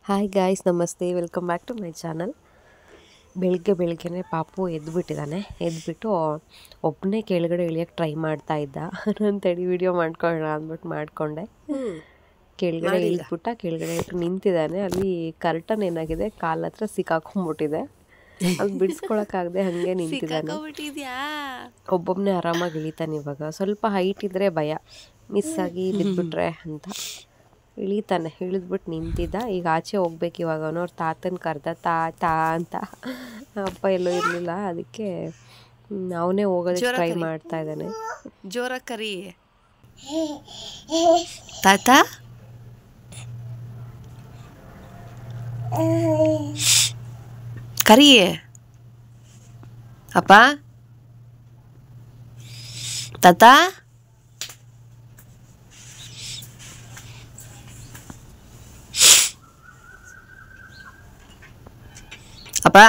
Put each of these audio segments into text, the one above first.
Hi guys, ನಮಸ್ತೆ. Welcome back to my channel. ಬೆಳಗ್ಗೆನೇ ಪಾಪು ಎದ್ಬಿಟ್ಟು ಒಬ್ಬನೇ ಕೆಳಗಡೆ ಇಳಿಯೋಕ್ಕೆ ಟ್ರೈ ಮಾಡ್ತಾ ಇದ್ದ. ನಾನು ತಡಿ ವಿಡಿಯೋ ಮಾಡ್ಕೊಳ್ಳೋಣ ಅಂದ್ಬಿಟ್ಟು ಮಾಡಿಕೊಂಡೆ. ಕೆಳಗಡೆ ಕೆಳಗಡೆ ಇಟ್ಟು ನಿಂತಿದ್ದಾನೆ. ಅಲ್ಲಿ ಕರ್ಟನ್ ಏನಾಗಿದೆ, ಕಾಲ ಹತ್ರ ಸಿಕ್ಕಾಕೊಂಡ್ಬಿಟ್ಟಿದೆ. ಅದು ಬಿಡಿಸ್ಕೊಳಕ್ಕಾಗದೆ ಹಾಗೆ ನಿಂತಿದ್ದಾನೆ. ಒಬ್ಬೊಬ್ಬನೇ ಆರಾಮಾಗಿ ಇಳಿತಾನೆ. ಇವಾಗ ಸ್ವಲ್ಪ ಹೈಟ್ ಇದ್ದರೆ ಭಯ, ಮಿಸ್ ಆಗಿ ಬಿದ್ದುಬಿಟ್ರೆ ಅಂತ. ಇಳಿತಾನೆ. ಇಳಿದ್ಬಿಟ್ಟು ನಿಂತಿದ್ದ. ಈಗ ಆಚೆ ಹೋಗ್ಬೇಕು ಇವಾಗ. ಅವ್ರ ತಾತನ ಕರೆದ ತಾ ಅಂತ. ಅಪ್ಪ ಎಲ್ಲೋ ಇರಲಿಲ್ಲ, ಅದಕ್ಕೆ ಅವನೇ ಹೋಗೋದಕ್ಕೆ ಟ್ರೈ ಮಾಡ್ತಾ ಇದ್ದಾನೆ. ಜೋರ ಕರಿ ತಾತ. ಕರಿ ಅಪ್ಪ. ತಾತ ಅಪ್ಪ.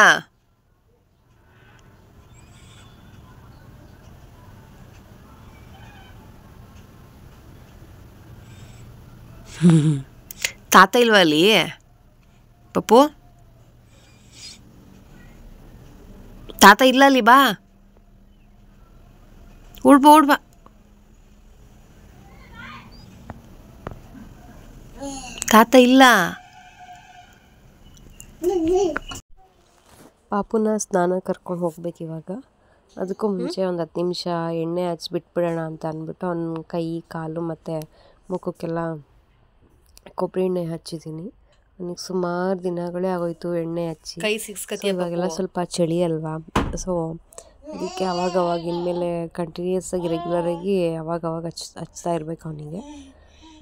ತಾತ ಇಲ್ವಾ ಅಲ್ಲಿ ಪಪ್ಪು? ತಾತ ಇಲ್ಲ ಅಲ್ಲಿ, ಬಾ ಓಡ್ಬಾ. ತಾತ ಇಲ್ಲ. ಪಾಪುನ ಸ್ನಾನ ಕರ್ಕೊಂಡು ಹೋಗ್ಬೇಕು ಇವಾಗ. ಅದಕ್ಕೂ ಮುಂಚೆ ಒಂದು 10 ನಿಮಿಷ ಎಣ್ಣೆ ಹಚ್ಚಿ ಬಿಟ್ಬಿಡೋಣ ಅಂತ ಅಂದ್ಬಿಟ್ಟು ಅವ್ನ ಕೈ, ಕಾಲು ಮತ್ತು ಮುಖಕ್ಕೆಲ್ಲ ಕೊಬ್ಬರಿ ಎಣ್ಣೆ ಹಚ್ಚಿದ್ದೀನಿ. ನನಗೆ ಸುಮಾರು ದಿನಗಳೇ ಆಗೋಯ್ತು ಎಣ್ಣೆ ಹಚ್ಚಿ. ಇವಾಗೆಲ್ಲ ಸ್ವಲ್ಪ ಚಳಿ ಅಲ್ವಾ, ಸೊ ಅದಕ್ಕೆ ಅವಾಗವಾಗ ಇನ್ಮೇಲೆ ಕಂಟಿನ್ಯೂಸ್ ಆಗಿ ರೆಗ್ಯುಲರಾಗಿ ಅವಾಗವಾಗ ಹಚ್ತಾ ಇರಬೇಕು ಅವನಿಗೆ.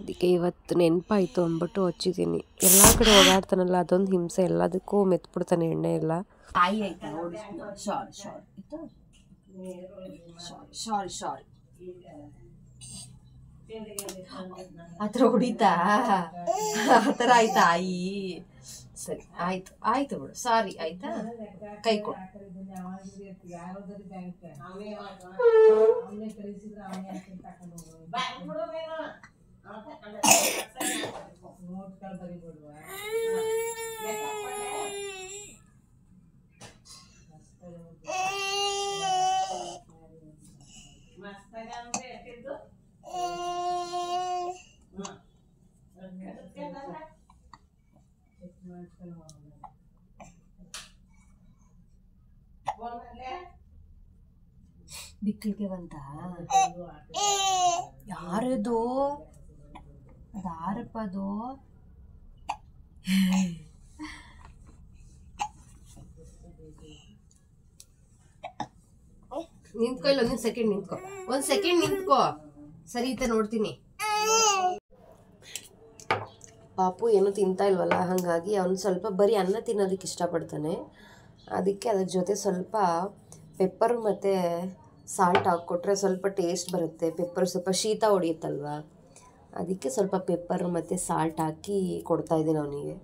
ಅದಕ್ಕೆ ಇವತ್ತು ನೆನಪಾಯಿತು ಅಂದ್ಬಿಟ್ಟು ಹಚ್ಚಿದ್ದೀನಿ. ಎಲ್ಲ ಕಡೆ ಓಡಾಡ್ತಾನಲ್ಲ, ಅದೊಂದು ಹಿಂಸೆ. ಎಲ್ಲದಕ್ಕೂ ಮೆತ್ಬಿಡ್ತಾನೆ ಎಣ್ಣೆ ಎಲ್ಲ. ಆತರ ಹೊಡಿತಾ ಆತರ ಆಯ್ತಾ? ಆಯಿ ಸರಿ, ಆಯ್ತು ಬಿಡು, ಸಾರಿ ಆಯ್ತಾ. ಕೈ ಕೊಡು. ಬಿಕ್ಕಳಿಗೆ ಬಂತ. ಯಾರದು? ಅದಾರಪ್ಪ ಅದು? ನಿಂತ್ಕೊ, ಇಲ್ಲ ಒಂದ್ ಸೆಕೆಂಡ್ ನಿಂತ್ಕೊ. ಸರಿ ಇತ್ತ ನೋಡ್ತೀನಿ. ಪಾಪು ಏನೂ ತಿಂತಾ ಇಲ್ವಲ್ಲ, ಹಾಗಾಗಿ ಅವನು ಸ್ವಲ್ಪ ಬರೀ ಅನ್ನ ತಿನ್ನೋದಕ್ಕೆ ಇಷ್ಟಪಡ್ತಾನೆ. ಅದಕ್ಕೆ ಅದ್ರ ಜೊತೆ ಸ್ವಲ್ಪ ಪೆಪ್ಪರ್ ಮತ್ತು ಸಾಲ್ಟ್ ಹಾಕ್ಕೊಟ್ರೆ ಸ್ವಲ್ಪ ಟೇಸ್ಟ್ ಬರುತ್ತೆ. ಪೆಪ್ಪರ್ ಸ್ವಲ್ಪ ಶೀತ ಹೊಡಿಯುತ್ತಲ್ವ, ಅದಕ್ಕೆ ಸ್ವಲ್ಪ ಪೆಪ್ಪರ್ ಮತ್ತು ಸಾಲ್ಟ್ ಹಾಕಿ ಕೊಡ್ತಾಯಿದ್ದೀನಿ ಅವನಿಗೆ.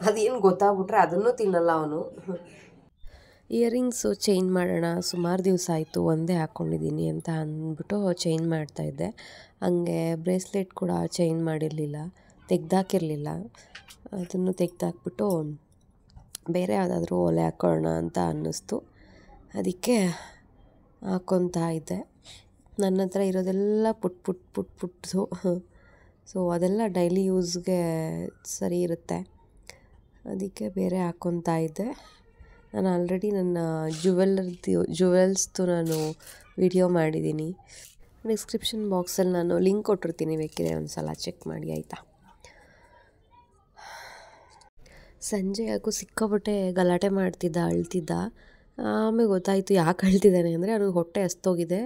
ಅದೇನು ಗೊತ್ತಾಗ್ಬಿಟ್ರೆ ಅದನ್ನು ತಿನ್ನಲ್ಲ ಅವನು. ಇಯರಿಂಗ್ಸು ಚೇಂಜ್ ಮಾಡೋಣ, ಸುಮಾರು ದಿವಸ ಆಯಿತು ಒಂದೇ ಹಾಕ್ಕೊಂಡಿದ್ದೀನಿ ಅಂತ ಅಂದ್ಬಿಟ್ಟು ಚೇಂಜ್ ಮಾಡ್ತಾಯಿದ್ದೆ. ಹಂಗೆ ಬ್ರೇಸ್ಲೆಟ್ ಕೂಡ ಚೇಂಜ್ ಮಾಡಿರಲಿಲ್ಲ, ತೆಗ್ದಾಕಿರಲಿಲ್ಲ. ಅದನ್ನು ತೆಗ್ದಾಕ್ಬಿಟ್ಟು ಬೇರೆ ಯಾವುದಾದ್ರೂ ಓಲೆ ಹಾಕ್ಕೊಳ್ಳೋಣ ಅಂತ ಅನ್ನಿಸ್ತು. ಅದಕ್ಕೆ ಹಾಕ್ಕೊತಾ ಇದ್ದೆ. ನನ್ನ ಹತ್ರ ಇರೋದೆಲ್ಲ ಪುಟ್ಟು. ಸೊ ಅದೆಲ್ಲ ಡೈಲಿ ಯೂಸ್ಗೆ ಸರಿ ಇರುತ್ತೆ, ಅದಕ್ಕೆ ಬೇರೆ ಹಾಕ್ಕೊತಾ ಇದ್ದೆ. ನಾನು ಆಲ್ರೆಡಿ ನನ್ನ ಜುವೆಲ್ಸ್ದು ನಾನು ವಿಡಿಯೋ ಮಾಡಿದ್ದೀನಿ. ಡಿಸ್ಕ್ರಿಪ್ಷನ್ ಬಾಕ್ಸಲ್ಲಿ ನಾನು ಲಿಂಕ್ ಕೊಟ್ಟಿರ್ತೀನಿ, ಬೇಕಿದ್ರೆ ಒಂದು ಸಲ ಚೆಕ್ ಮಾಡಿ ಆಯಿತಾ. ಸಂಜೆ ಯಾಕೋ ಸಿಕ್ಕಾಪಟ್ಟೆ ಗಲಾಟೆ ಮಾಡ್ತಿದ್ದ, ಅಳ್ತಿದ್ದ. ಆಮೇಲೆ ಗೊತ್ತಾಯಿತು ಯಾಕೆ ಅಳ್ತಿದ್ದಾನೆ ಅಂದರೆ, ಅವನಿಗೆ ಹೊಟ್ಟೆ ಹಸ್ತೋಗಿದೆ,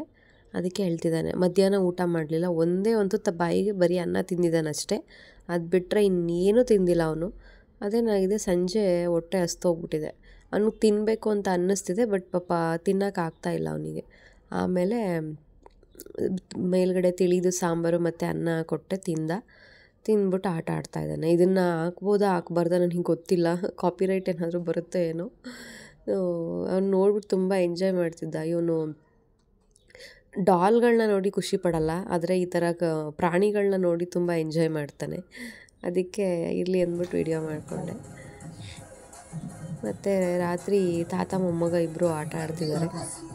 ಅದಕ್ಕೆ ಹೇಳ್ತಿದ್ದಾನೆ. ಮಧ್ಯಾಹ್ನ ಊಟ ಮಾಡಲಿಲ್ಲ, ಒಂದೇ ಒಂದು ಬಾಯಿಗೆ ಬರೀ ಅನ್ನ ತಿಂದಿದ್ದಾನಷ್ಟೇ. ಅದು ಬಿಟ್ಟರೆ ಇನ್ನೇನು ತಿಂದಿಲ್ಲ ಅವನು. ಅದೇನಾಗಿದೆ, ಸಂಜೆ ಹೊಟ್ಟೆ ಹಸ್ತೋಗ್ಬಿಟ್ಟಿದೆ. ಅವನಿಗೆ ತಿನ್ನಬೇಕು ಅಂತ ಅನ್ನಿಸ್ತಿದೆ, ಬಟ್ ಪಾಪ ತಿನ್ನೋಕ್ಕಾಗ್ತಾಯಿಲ್ಲ ಅವನಿಗೆ. ಆಮೇಲೆ ಮೇಲ್ಗಡೆ ತಿಳಿದು ಸಾಂಬಾರು ಮತ್ತು ಅನ್ನ ಕೊಟ್ಟೆ, ತಿಂದ್ಬಿಟ್ಟು ಆಟ ಆಡ್ತಾಯಿದ್ದಾನೆ. ಇದನ್ನು ಹಾಕ್ಬೋದಾ ಹಾಕ್ಬಾರ್ದಾ ನನಗೆ ಗೊತ್ತಿಲ್ಲ, ಕಾಪಿರೈಟ್ ಏನಾದರೂ ಬರುತ್ತೆ ಏನೋ. ಅವ್ನು ನೋಡ್ಬಿಟ್ಟು ತುಂಬ ಎಂಜಾಯ್ ಮಾಡ್ತಿದ್ದ. ಇವನು ಡಾಲ್ಗಳನ್ನ ನೋಡಿ ಖುಷಿ ಪಡಲ್ಲ, ಆದರೆ ಈ ಥರ ಪ್ರಾಣಿಗಳನ್ನ ನೋಡಿ ತುಂಬ ಎಂಜಾಯ್ ಮಾಡ್ತಾನೆ. ಅದಕ್ಕೆ ಇರಲಿ ಅಂದ್ಬಿಟ್ಟು ವಿಡಿಯೋ ಮಾಡಿಕೊಂಡೆ. ಮತ್ತು ರಾತ್ರಿ ತಾತ ಮೊಮ್ಮಗ ಇಬ್ಬರು ಆಟ ಆಡ್ತಿದ್ದಾರೆ.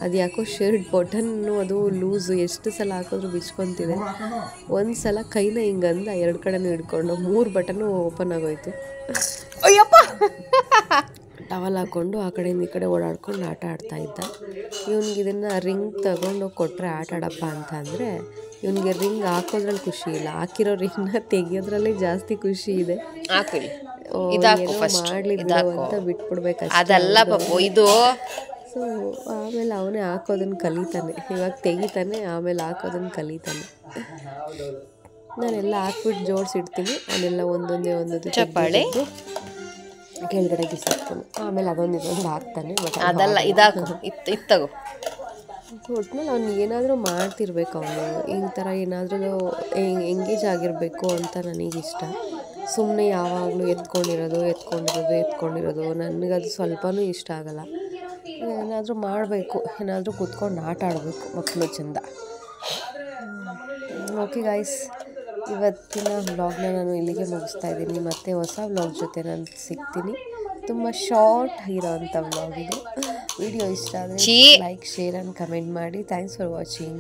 ಅದು ಯಾಕೋ ಶರ್ಟ್ ಬಟನ್ನು ಅದು ಲೂಸು, ಎಷ್ಟು ಸಲ ಹಾಕಿದ್ರು ಬಿಚ್ಕೊತಿದೆ. ಒಂದು ಸಲ ಕೈನ ಹಿಂಗಂದ 2 ಕಡೆನೂ ಹಿಡ್ಕೊಂಡು 3 ಬಟನ್ನು ಓಪನ್ ಆಗೋಯ್ತು. ಅಯ್ಯಪ್ಪ ಟವಲ್ ಹಾಕ್ಕೊಂಡು ಆ ಕಡೆಯಿಂದ ಈ ಕಡೆ ಓಡಾಡ್ಕೊಂಡು ಆಟ ಆಡ್ತಾಯಿದ್ದ. ಇವ್ನಿಗೆ ಇದನ್ನು ರಿಂಗ್ ತಗೊಂಡೋಗಿ ಕೊಟ್ಟರೆ ಆಟ ಆಡಪ್ಪ ಅಂತ ಅಂದರೆ ಇವನಿಗೆ ರಿಂಗ್ ಹಾಕೋದ್ರಲ್ಲಿ ಖುಷಿ ಇಲ್ಲ, ಹಾಕಿರೋ ರಿಂಗ್ನ ತೆಗಿಯೋದ್ರಲ್ಲಿ ಜಾಸ್ತಿ ಖುಷಿ ಇದೆ. ಮಾಡಲಿ ಅಂತ ಬಿಟ್ಬಿಡ್ಬೇಕು ಅದಲ್ಲ ಪಾಪು ಇದು. ಸೊ ಆಮೇಲೆ ಅವನೇ ಹಾಕೋದನ್ನು ಕಲಿತಾನೆ. ಇವಾಗ ತೆಗಿತಾನೆ, ಆಮೇಲೆ ಹಾಕೋದನ್ನು ಕಲಿತಾನೆ. ನಾನೆಲ್ಲ ಹಾಕ್ಬಿಟ್ಟು ಜೋಡಿಸಿಡ್ತೀನಿ. ಅದೆಲ್ಲ ಒಂದೊಂದೇ ಚಪ್ಪಾಳೆ ಕೆಳಗಡೆ ಬಿಸಾಕ್ತಾನೆ. ಆಮೇಲೆ ಇದೊಂದು ಹಾಕ್ತಾನೆ. ಬಟ್ ಅದಲ್ಲ ಇದಾಕು ಇತ್ತಗು. ಒಟ್ನಲ್ಲಿ ಅವ್ನು ಏನಾದರೂ ಮಾಡ್ತಿರ್ಬೇಕು. ಅವನು ಈ ಥರ ಏನಾದರೂ ಎಂಗೇಜ್ ಆಗಿರಬೇಕು ಅಂತ ನನಗಿಷ್ಟ. ಸುಮ್ಮನೆ ಯಾವಾಗಲೂ ಎತ್ಕೊಂಡಿರೋದು ನನಗದು ಸ್ವಲ್ಪನೂ ಇಷ್ಟ ಆಗಲ್ಲ. ಏನಾದರೂ ಮಾಡಬೇಕು, ಏನಾದರೂ ಕೂತ್ಕೊಂಡು ಆಟ ಆಡಬೇಕು ಮಕ್ಕಳು ಚೆಂದ. ಓಕೆ ಗಾಯ್ಸ್, ಇವತ್ತಿನ ವ್ಲಾಗ್ನ ನಾನು ಇಲ್ಲಿಗೆ ಮುಗಿಸ್ತಾ ಇದ್ದೀನಿ. ಮತ್ತು ಹೊಸ ವ್ಲಾಗ್ ಜೊತೆ ನಾನು ಸಿಗ್ತೀನಿ. ತುಂಬ ಶಾರ್ಟ್ ಆಗಿರೋವಂಥ ವ್ಲಾಗ್ ಇದು. ವಿಡಿಯೋ ಇಷ್ಟ ಆದರೆ ಲೈಕ್, ಶೇರ್ ಆ್ಯಂಡ್ ಕಮೆಂಟ್ ಮಾಡಿ. Thanks for watching.